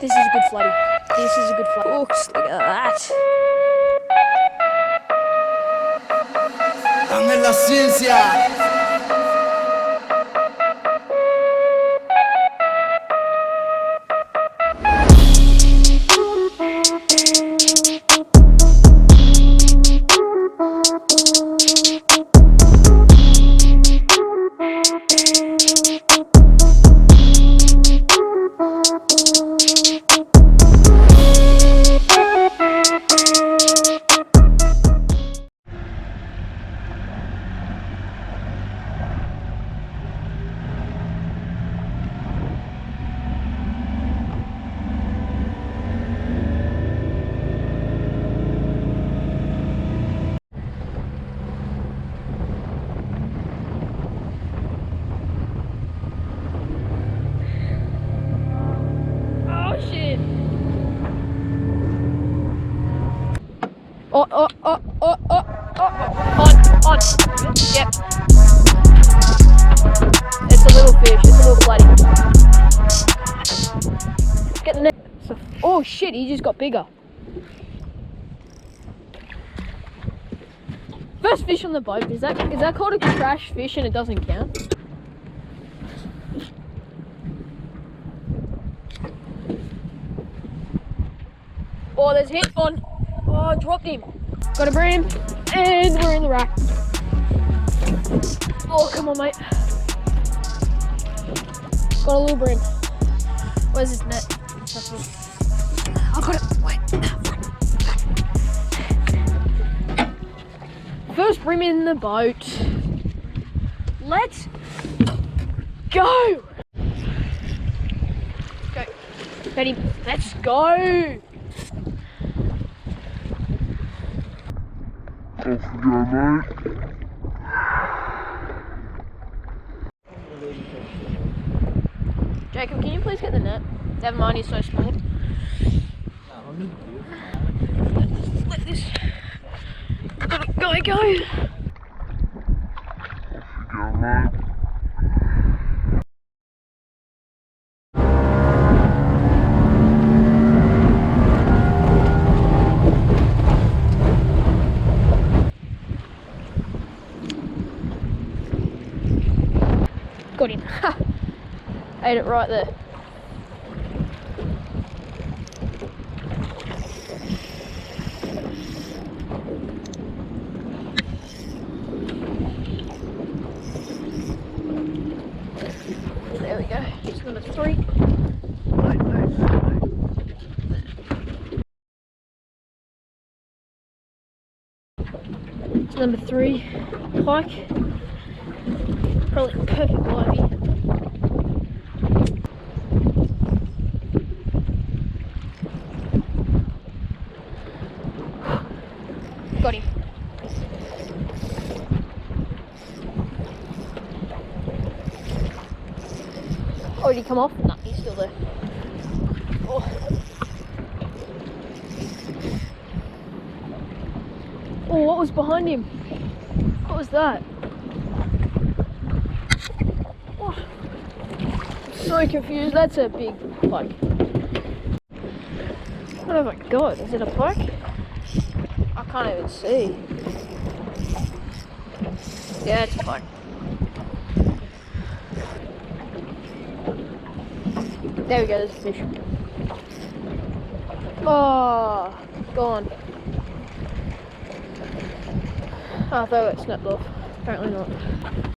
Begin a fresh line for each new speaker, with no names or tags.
This is a good floodie. This is a good floodie. Looks, look at that.
Dame la ciencia.
On. Yep. It's a little fish. It's a little floodie. Get the net. Oh shit! He just got bigger. First fish on the boat. Is that called a crash fish and it doesn't count? Oh, there's a hit on. Oh, I dropped him. Got a brim, and we're in the rack. Oh, come on, mate. Got a little brim. Where's this net? I got it. Wait. First brim in the boat. Let's go. Go. Ready? Let's go.
Off you go, mate.
Jacob, can you please get the net? Never mind, he's so small. Let this go.
Off you go, mate.
Got him. Ha! Ate it right there. There we go. It's number 3. It's number 3 pike. Probably perfect livey. Got him. Oh, did he come off? No, he's still there. Oh. Oh, what was behind him? What was that? What? So confused. That's a big pike. What have I got? Is it a pike? I can't even see. Yeah, it's a pike. There we go, there's a fish. Oh, gone. Oh, I thought it snapped off. Apparently not.